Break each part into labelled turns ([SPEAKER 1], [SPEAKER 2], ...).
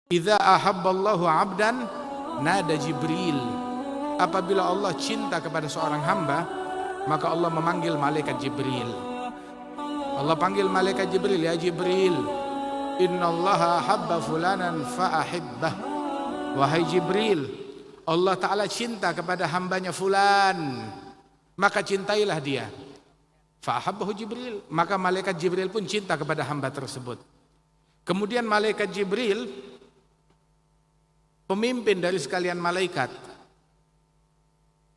[SPEAKER 1] Idza ahabballahu 'abdan nada Jibril. Apabila Allah cinta kepada seorang hamba, maka Allah memanggil malaikat Jibril. Allah panggil malaikat Jibril, ya Jibril, innallaha ahabba fulanan fa'ahibbah. Wahai Jibril, Allah Ta'ala cinta kepada hambanya fulan, maka cintailah dia. Fa'ahabbahu Jibril, maka malaikat Jibril pun cinta kepada hamba tersebut. Kemudian malaikat Jibril, pemimpin dari sekalian malaikat,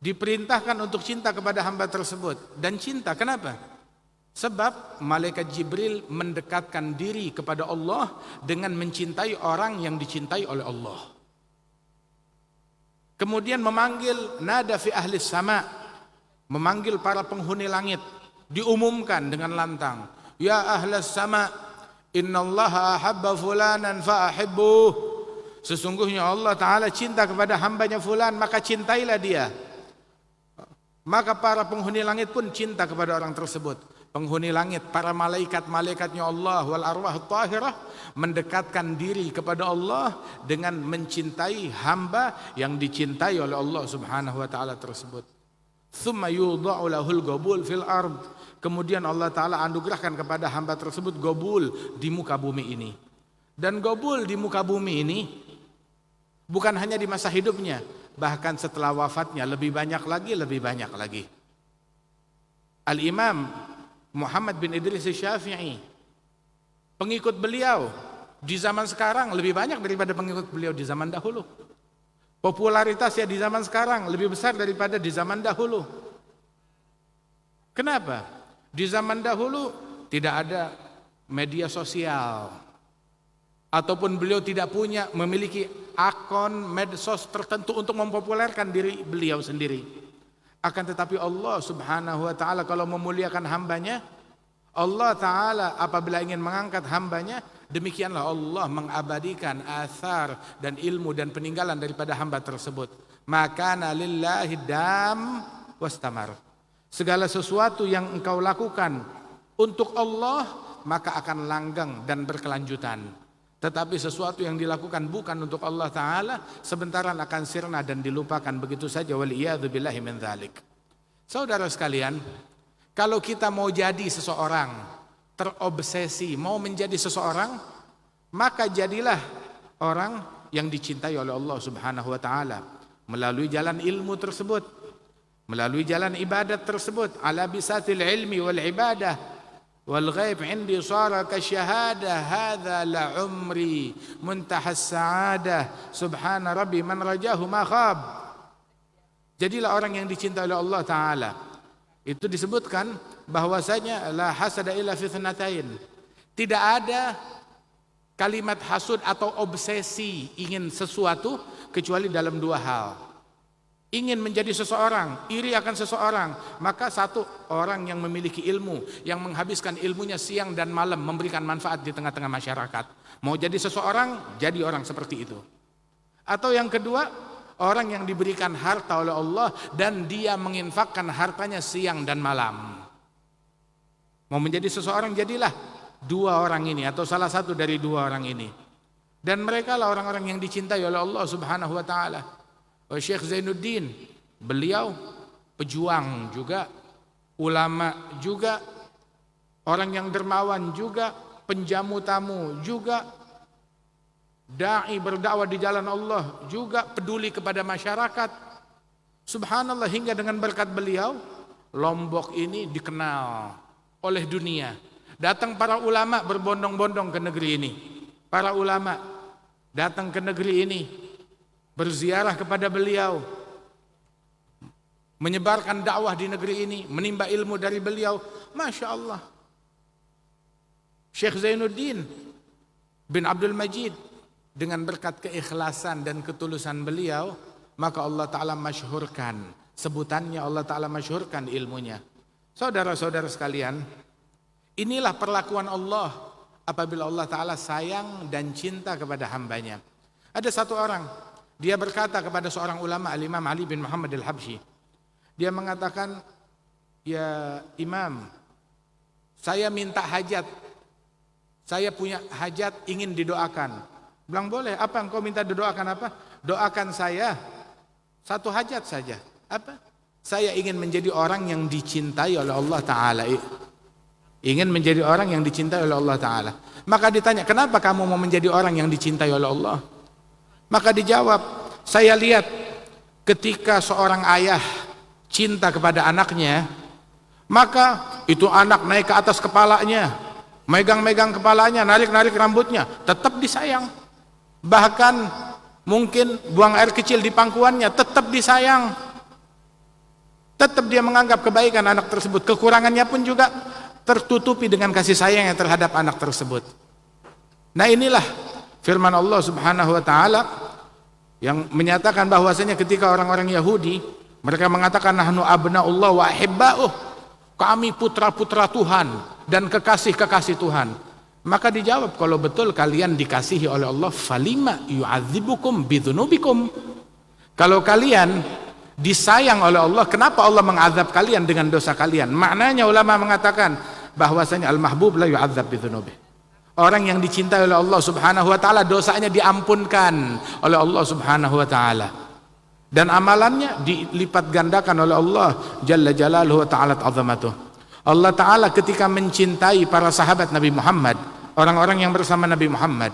[SPEAKER 1] diperintahkan untuk cinta kepada hamba tersebut. Dan cinta, kenapa? Sebab malaikat Jibril mendekatkan diri kepada Allah dengan mencintai orang yang dicintai oleh Allah. Kemudian memanggil nada fi ahli sama, memanggil para penghuni langit, diumumkan dengan lantang, ya ahlas sama, innallaha ahabba fulanan fa'ahibbuh. Sesungguhnya Allah Ta'ala cinta kepada hambanya fulan, maka cintailah dia. Maka para penghuni langit pun cinta kepada orang tersebut. Penghuni langit, para malaikat-malaikatnya Allah wal arwah tahirah, mendekatkan diri kepada Allah dengan mencintai hamba yang dicintai oleh Allah Subhanahu wa Ta'ala tersebut. Thumma yudha'u lahul qabul fil ard. Kemudian Allah Ta'ala anugerahkan kepada hamba tersebut qabul di muka bumi ini. Dan qabul di muka bumi ini bukan hanya di masa hidupnya, bahkan setelah wafatnya lebih banyak lagi. Al-Imam Muhammad bin Idris Syafi'i, pengikut beliau di zaman sekarang lebih banyak daripada pengikut beliau di zaman dahulu. Popularitasnya di zaman sekarang lebih besar daripada di zaman dahulu. Kenapa? Di zaman dahulu tidak ada media sosial, ataupun beliau tidak memiliki akun medsos tertentu untuk mempopulerkan diri beliau sendiri. Akan tetapi Allah Subhanahu wa Ta'ala kalau memuliakan hambanya, Allah Ta'ala apabila ingin mengangkat hambanya, demikianlah Allah mengabadikan athar dan ilmu dan peninggalan daripada hamba tersebut. Makana lillahi dam wastamar. Segala sesuatu yang engkau lakukan untuk Allah, maka akan langgeng dan berkelanjutan. Tetapi sesuatu yang dilakukan bukan untuk Allah Ta'ala, sebentaran akan sirna dan dilupakan begitu saja. Waliyadzubillahi min dzalik. Saudara sekalian, kalau kita mau jadi seseorang, terobsesi, mau menjadi seseorang, maka jadilah orang yang dicintai oleh Allah Subhanahu wa Ta'ala melalui jalan ilmu tersebut, melalui jalan ibadat tersebut. Ala bisatil ilmi wal ibadah wal ghaib indi sara ka syahada hadza la umri muntahas sa'adah subhana rabbi man rajahu ma khab. Jadilah orang yang dicintai oleh Allah Ta'ala. Itu disebutkan bahwasanya la hasada illa fi tsnatain. Tidak ada kalimat hasud atau obsesi ingin sesuatu kecuali dalam dua hal. Ingin menjadi seseorang, iri akan seseorang, maka satu orang yang memiliki ilmu, yang menghabiskan ilmunya siang dan malam memberikan manfaat di tengah-tengah masyarakat. Mau jadi seseorang, jadi orang seperti itu. Atau yang kedua, orang yang diberikan harta oleh Allah dan dia menginfakkan hartanya siang dan malam. Mau menjadi seseorang, jadilah dua orang ini atau salah satu dari dua orang ini. Dan mereka lah orang-orang yang dicintai oleh Allah Subhanahu wa Ta'ala. Syekh Zainuddin, beliau pejuang juga, ulama juga, orang yang dermawan juga, penjamu tamu juga, dai berdakwah di jalan Allah juga, peduli kepada masyarakat. Subhanallah, hingga dengan berkat beliau Lombok ini dikenal oleh dunia. Datang para ulama berbondong-bondong ke negeri ini. Para ulama datang ke negeri ini, berziarah kepada beliau, menyebarkan dakwah di negeri ini, menimba ilmu dari beliau. Masya Allah. Syekh Zainuddin bin Abdul Majid, dengan berkat keikhlasan dan ketulusan beliau, maka Allah Ta'ala masyhurkan sebutannya, Allah Ta'ala masyhurkan ilmunya. Saudara-saudara sekalian, inilah perlakuan Allah apabila Allah Ta'ala sayang dan cinta kepada hambanya. Ada satu orang, dia berkata kepada seorang ulama, Al-Imam Ali bin Muhammad Al-Habsyi. Dia mengatakan, ya Imam, saya minta hajat. Saya punya hajat ingin didoakan. Bilang boleh. Apa engkau minta didoakan apa? Doakan saya satu hajat saja. Apa? Saya ingin menjadi orang yang dicintai oleh Allah Ta'ala. Ingin menjadi orang yang dicintai oleh Allah Ta'ala. Maka ditanya, kenapa kamu mau menjadi orang yang dicintai oleh Allah? Maka dijawab, saya lihat ketika seorang ayah cinta kepada anaknya, maka itu anak naik ke atas kepalanya, megang-megang kepalanya, narik-narik rambutnya, tetap disayang. Bahkan mungkin buang air kecil di pangkuannya, tetap disayang. Tetap dia menganggap kebaikan anak tersebut. Kekurangannya pun juga tertutupi dengan kasih sayang yang terhadap anak tersebut. Nah, inilah firman Allah Subhanahu wa taala yang menyatakan bahwasanya ketika orang-orang Yahudi mereka mengatakan nahnu abnaullah wa ahibba'uh, kami putra-putra Tuhan dan kekasih-kekasih Tuhan. Maka dijawab, kalau betul kalian dikasihi oleh Allah, falima yu'adzibukum bidzunubikum. Kalau kalian disayang oleh Allah, kenapa Allah mengazab kalian dengan dosa kalian? Maknanya ulama mengatakan bahwasanya al-mahbub la yu'adzab bidzunubih. Orang yang dicintai oleh Allah Subhanahu wa taala, dosanya diampunkan oleh Allah Subhanahu wa taala. Dan amalannya dilipat gandakan oleh Allah Jalla Jalaluhu wa ta'ala azamatuh. Allah Ta'ala ketika mencintai para sahabat Nabi Muhammad, orang-orang yang bersama Nabi Muhammad,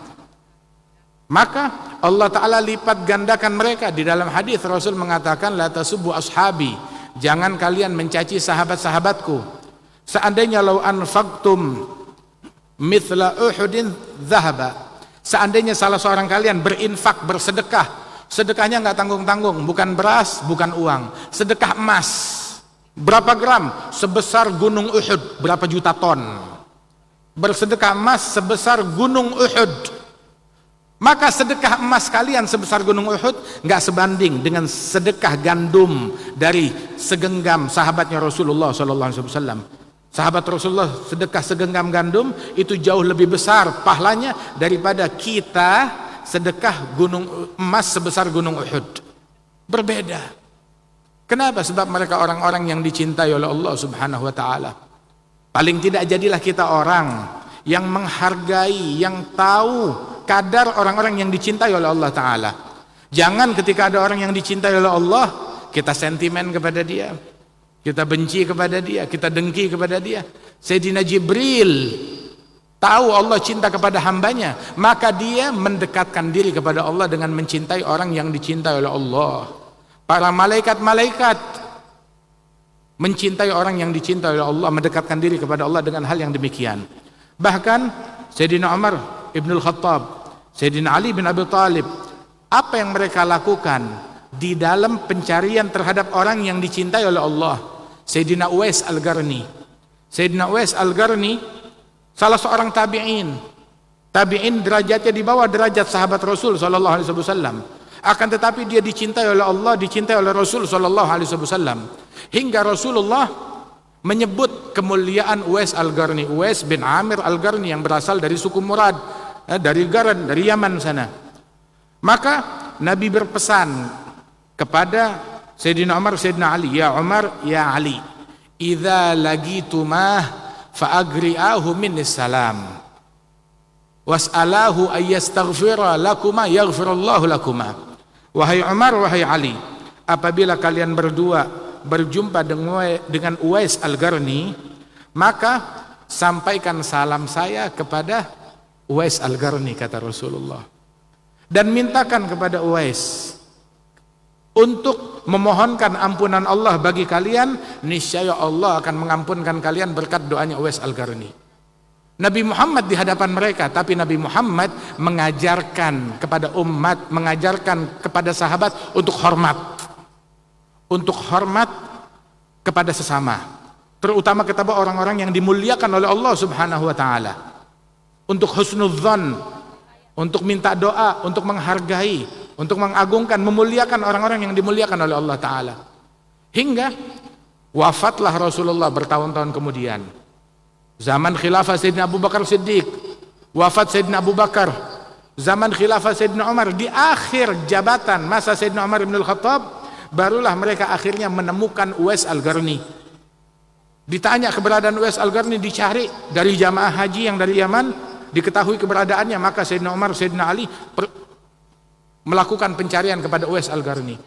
[SPEAKER 1] maka Allah Ta'ala lipat gandakan mereka. Di dalam hadis Rasul mengatakan, la tasubbu ashabi, jangan kalian mencaci sahabat-sahabatku. Seandainya lau anfaqtum mithla uhudin zahaba, seandainya salah seorang kalian berinfak, bersedekah, sedekahnya nggak tanggung-tanggung, bukan beras, bukan uang, sedekah emas. Berapa gram? Sebesar gunung Uhud. Berapa juta ton? Bersedekah emas sebesar gunung Uhud. Maka sedekah emas kalian sebesar gunung Uhud nggak sebanding dengan sedekah gandum dari segenggam sahabatnya Rasulullah SAW. Sahabat Rasulullah sedekah segenggam gandum itu jauh lebih besar pahalanya daripada kita sedekah gunung emas sebesar gunung Uhud. Berbeda. Kenapa? Sebab mereka orang-orang yang dicintai oleh Allah Subhanahu wa taala. Paling tidak jadilah kita orang yang menghargai, yang tahu kadar orang-orang yang dicintai oleh Allah taala. Jangan ketika ada orang yang dicintai oleh Allah, kita sentimen kepada dia, kita benci kepada dia, kita dengki kepada dia. Sayyidina Jibril tahu Allah cinta kepada hambanya, maka dia mendekatkan diri kepada Allah dengan mencintai orang yang dicintai oleh Allah. Para malaikat-malaikat mencintai orang yang dicintai oleh Allah, mendekatkan diri kepada Allah dengan hal yang demikian. Bahkan Sayyidina Umar Ibnul Khattab, Sayyidina Ali bin Abi Thalib, apa yang mereka lakukan di dalam pencarian terhadap orang yang dicintai oleh Allah? Sayyidina Uwais Al-Qarni. Sayyidina Uwais Al-Qarni salah seorang tabi'in. Tabi'in derajatnya di bawah derajat sahabat Rasul sallallahu alaihi wasallam. Akan tetapi dia dicintai oleh Allah, dicintai oleh Rasul sallallahu alaihi wasallam. Hingga Rasulullah menyebut kemuliaan Uwais Al-Qarni, Uwais bin Amir Al-Qarni yang berasal dari suku Murad, dari Garan, dari Yaman sana. Maka Nabi berpesan kepada Sayyidina Umar, Sayyidina Ali, ya Umar, ya Ali, idza lagitumah fa'agri'ahu minnis salam was'alahu ayyastaghfira lakuma yaghfirullahu lakuma. Wahai Umar, wahai Ali, apabila kalian berdua berjumpa dengan Uwais Al-Qarni, maka sampaikan salam saya kepada Uwais Al-Qarni, kata Rasulullah, dan mintakan kepada Uwais untuk memohonkan ampunan Allah bagi kalian, niscaya Allah akan mengampunkan kalian berkat doanya Uwais Al-Qarni. Nabi Muhammad di hadapan mereka, tapi Nabi Muhammad mengajarkan kepada umat, mengajarkan kepada sahabat untuk hormat kepada sesama, terutama kepada orang-orang yang dimuliakan oleh Allah Subhanahu wa taala, untuk husnudzan, untuk minta doa, untuk menghargai, untuk mengagungkan, memuliakan orang-orang yang dimuliakan oleh Allah taala. Hingga wafatlah Rasulullah bertahun-tahun kemudian. Zaman khilafah Sayyidina Abu Bakar Siddiq, wafat Sayyidina Abu Bakar. Zaman khilafah Sayyidina Umar, di akhir jabatan masa Sayyidina Umar bin Al-Khattab, barulah mereka akhirnya menemukan Uwais Al-Qarni. Ditanya keberadaan Uwais Al-Qarni, dicari dari jamaah haji yang dari Yaman, diketahui keberadaannya, maka Sayyidina Umar, Sayyidina Ali melakukan pencarian kepada Uwais Al-Qarni.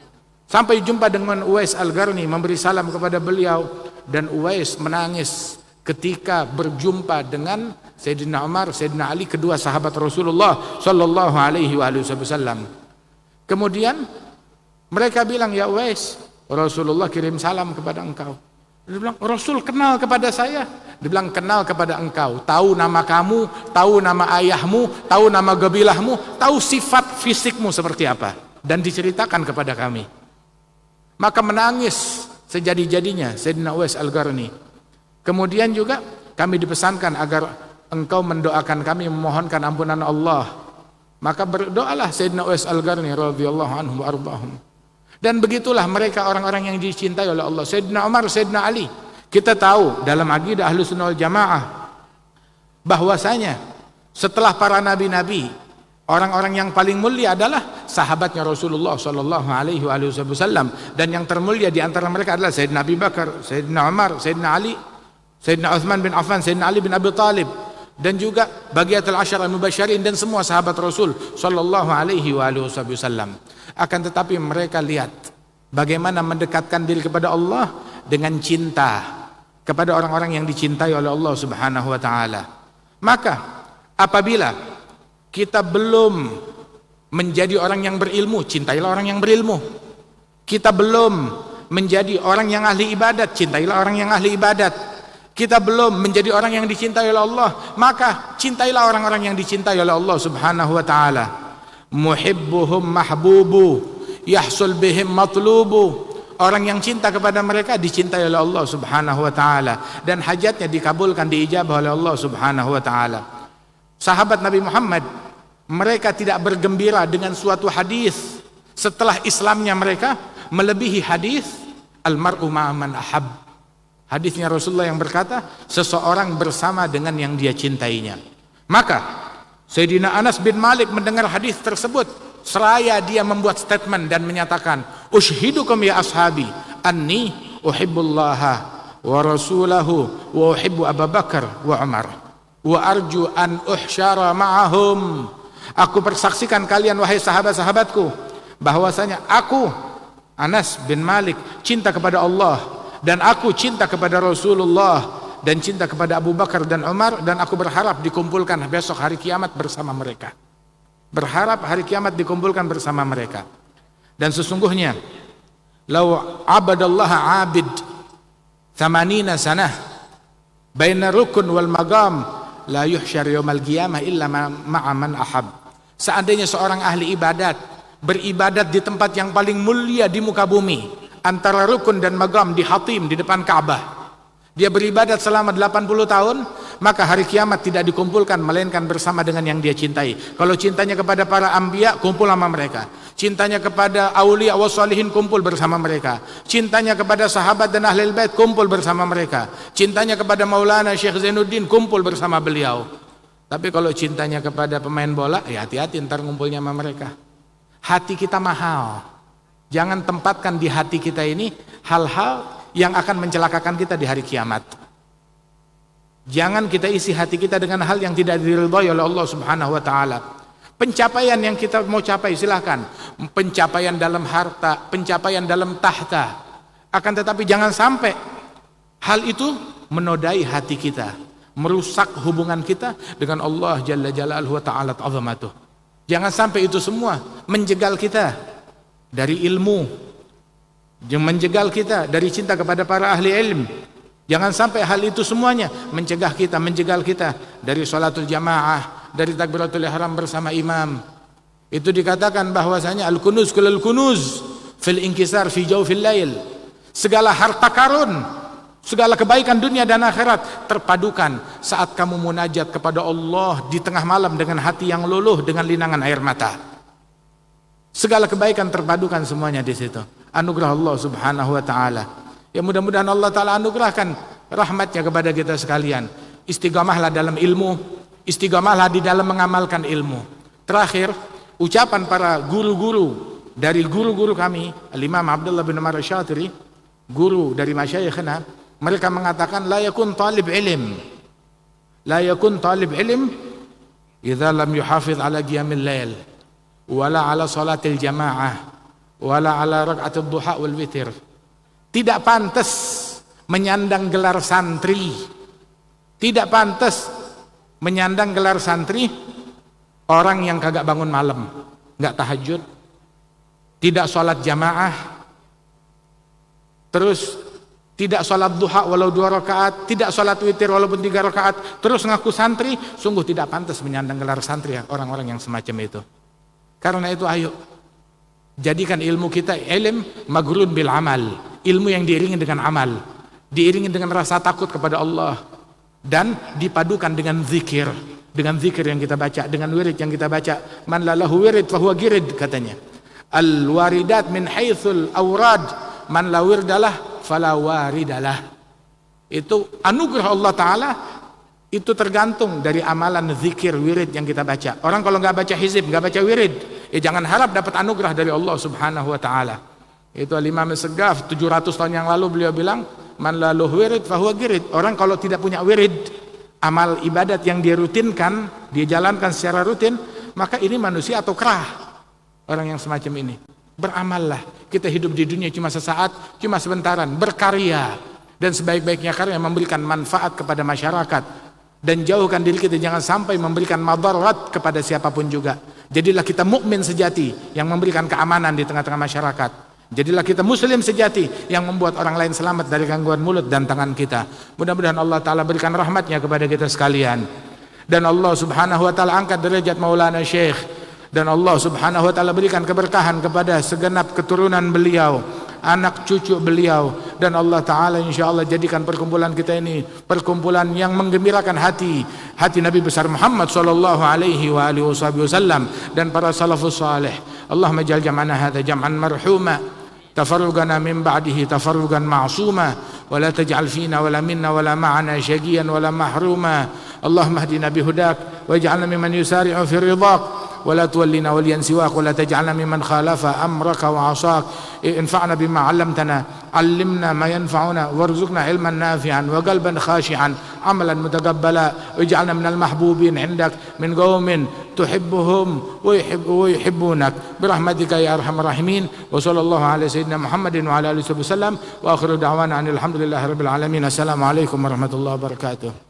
[SPEAKER 1] Sampai jumpa dengan Uwais Al-Qarni, memberi salam kepada beliau, dan Uwais menangis ketika berjumpa dengan Sayyidina Umar, Sayyidina Ali, kedua sahabat Rasulullah sallallahu alaihi wasallam. Kemudian mereka bilang, "Ya Uwais, Rasulullah kirim salam kepada engkau." Dia bilang, "Rasul kenal kepada saya." Dia bilang, "Kenal kepada engkau, tahu nama kamu, tahu nama ayahmu, tahu nama kabilahmu, tahu sifat fisikmu seperti apa, dan diceritakan kepada kami." Maka menangis sejadi-jadinya Sayyidina Uwais Al-Qarni. Kemudian juga kami dipesankan agar engkau mendoakan kami, memohonkan ampunan Allah. Maka berdoalah Sayyidina Uwais Al-Qarni radhiyallahu anhu wa ardahum. Dan begitulah mereka orang-orang yang dicintai oleh Allah. Sayyidina Umar, Sayyidina Ali. Kita tahu dalam akidah Ahlussunnah wal Jamaah bahwasanya setelah para nabi-nabi, orang-orang yang paling mulia adalah sahabatnya Rasulullah sallallahu alaihi wasallam, dan yang termulia di antara mereka adalah Sayyidina Abu Bakar, Sayyidina Umar, Sayyidina Ali, Sayyidina Utsman bin Affan, Sayyidina Ali bin Abi Thalib, dan juga bagiatul asyara al-mubasysyirin, dan semua sahabat Rasul sallallahu alaihi wasallam. Akan tetapi mereka lihat bagaimana mendekatkan diri kepada Allah dengan cinta kepada orang-orang yang dicintai oleh Allah Subhanahu wa taala. Maka apabila kita belum menjadi orang yang berilmu, cintailah orang yang berilmu. Kita belum menjadi orang yang ahli ibadat, cintailah orang yang ahli ibadat. Kita belum menjadi orang yang dicintai oleh Allah, maka cintailah orang-orang yang dicintai oleh Allah Subhanahu wa taala. Muhibbuhum mahbubu, yahsul bihim matlubu. Orang yang cinta kepada mereka dicintai oleh Allah Subhanahu wa taala, dan hajatnya dikabulkan, diijabah oleh Allah Subhanahu wa taala. Sahabat Nabi Muhammad, mereka tidak bergembira dengan suatu hadis setelah Islamnya mereka melebihi hadis almar'u ma'aman ahab. Hadisnya Rasulullah yang berkata, seseorang bersama dengan yang dia cintainya. Maka Sayyidina Anas bin Malik mendengar hadis tersebut, seraya dia membuat statement dan menyatakan, "Ushhidukum ya ashabi anni uhibbullaha wa rasulahu wa uhibbu Abu Bakar wa Umar wa arju an uhsyara ma'ahum." Aku persaksikan kalian wahai sahabat-sahabatku bahwasanya aku Anas bin Malik cinta kepada Allah, dan aku cinta kepada Rasulullah, dan cinta kepada Abu Bakar dan Umar, dan aku berharap dikumpulkan besok hari kiamat bersama mereka. Berharap hari kiamat dikumpulkan bersama mereka. Dan sesungguhnya lau abadallaha abid 80 sanah baina rukun wal maqam la yuhsyar yaumal qiyamah illa ma'a man ahab. Seandainya seorang ahli ibadat beribadat di tempat yang paling mulia di muka bumi, antara rukun dan maqam di Hatim di depan Ka'bah, dia beribadat selama 80 tahun, maka hari kiamat tidak dikumpulkan melainkan bersama dengan yang dia cintai. Kalau cintanya kepada para anbiya, kumpul sama mereka. Cintanya kepada aulia wa sholihin, kumpul bersama mereka. Cintanya kepada sahabat dan ahlul bait, kumpul bersama mereka. Cintanya kepada Maulana Syekh Zainuddin, kumpul bersama beliau. Tapi kalau cintanya kepada pemain bola, ya hati-hati ntar ngumpulnya sama mereka. Hati kita mahal. Jangan tempatkan di hati kita ini hal-hal yang akan mencelakakan kita di hari kiamat. Jangan kita isi hati kita dengan hal yang tidak diridhai oleh Allah Subhanahu wa taala. Pencapaian yang kita mau capai silahkan, pencapaian dalam harta, pencapaian dalam tahta. Akan tetapi jangan sampai hal itu menodai hati kita, merusak hubungan kita dengan Allah Jalla Jalaluhu wa ta'ala azamatuh. Jangan sampai itu semua menjegal kita dari ilmu, menjegal kita dari cinta kepada para ahli ilmu. Jangan sampai hal itu semuanya menjegal kita dari sholatul jamaah, dari takbiratul ihram bersama imam. Itu dikatakan bahwasanya al-kunuz kullul kunuz fil inkisar fi jawfil lail. Segala harta karun, segala kebaikan dunia dan akhirat terpadukan saat kamu munajat kepada Allah di tengah malam dengan hati yang luluh dengan linangan air mata. Segala kebaikan terpadukan semuanya di situ. Anugerah Allah Subhanahu wa taala. Ya mudah-mudahan Allah taala anugerahkan rahmatnya kepada kita sekalian. Istiqamahlah dalam ilmu, istiqamahlah di dalam mengamalkan ilmu. Terakhir, ucapan para guru-guru dari guru-guru kami, Al-Imam Abdullah bin Umar Asy-Syatiri, guru dari masyayikhna, mereka mengatakan la yakun talib ilm idza lam yuhafiz ala qiyamil lail wala ala salatil jamaah wala ala rakaatil duha wal witir. Tidak pantas menyandang gelar santri. Tidak pantas menyandang gelar santri orang yang kagak bangun malam, enggak tahajud, tidak sholat jamaah, terus tidak sholat duha walau 2 rakaat, tidak sholat witir walaupun 3 rakaat, terus ngaku santri. Sungguh tidak pantas menyandang gelar santri orang-orang yang semacam itu. Karena itu ayo jadikan ilmu kita ilm magrun bil amal, ilmu yang diiringi dengan amal, diiringi dengan rasa takut kepada Allah, dan dipadukan dengan zikir yang kita baca, dengan wirid yang kita baca. Man la lahu wirid fahuwa girid, katanya. Al waridat min haitsul awrad, man la wirdalah fala waridalah. Itu anugerah Allah Ta'ala, itu tergantung dari amalan zikir wirid yang kita baca. Orang kalau nggak baca hizib, nggak baca wirid, ya jangan harap dapat anugerah dari Allah Subhanahu wa Ta'ala. Itu Al-Imam As-Saggaf 700 tahun yang lalu beliau bilang, man la lahu wirid fahuwa girid. Orang kalau tidak punya wirid, amal ibadat yang dia rutinkan, dia jalankan secara rutin, maka ini manusia atau kerah. Orang yang semacam ini, beramallah. Kita hidup di dunia cuma sesaat, cuma sebentaran, berkarya, dan sebaik-baiknya karya memberikan manfaat kepada masyarakat, dan jauhkan diri kita jangan sampai memberikan madarat kepada siapapun juga. Jadilah kita mukmin sejati yang memberikan keamanan di tengah-tengah masyarakat. Jadilah kita muslim sejati yang membuat orang lain selamat dari gangguan mulut dan tangan kita. Mudah-mudahan Allah Ta'ala berikan rahmatnya kepada kita sekalian, dan Allah Subhanahu wa Ta'ala angkat derajat Maulana Syekh, dan Allah Subhanahu wa Ta'ala berikan keberkahan kepada segenap keturunan beliau, anak cucu beliau, dan Allah Ta'ala insyaallah jadikan perkumpulan kita ini perkumpulan yang menggembirakan hati Nabi besar Muhammad sallallahu alaihi wa alihi wasallam dan para salafus salih. Allahumma ja'al jam'ana hadza jam'an marhuma, tafarrugana min ba'dihi tafarrugan ma'suma, wa la taj'al fina wala minna wala ma'ana syaqiyan wala mahruma. Allahumma hdina bihudak waj'alna mimman yusari'u fi ridhaq ولا تولنا وليا سواك ولا تجعلنا ممن خالف أمرك وعصاك. انفعنا بما علمتنا، علمنا ما ينفعنا، وارزقنا علما نافعا وقلبا خاشعا عملا متقبلا. واجعلنا من المحبوبين عندك من قوم تحبهم ويحبونك برحمتك يا أرحم الراحمين. وصلى الله على سيدنا محمد وعلى آله وسلم، وآخر دعوانا أن الحمد لله رب العالمين. السلام عليكم ورحمة الله وبركاته.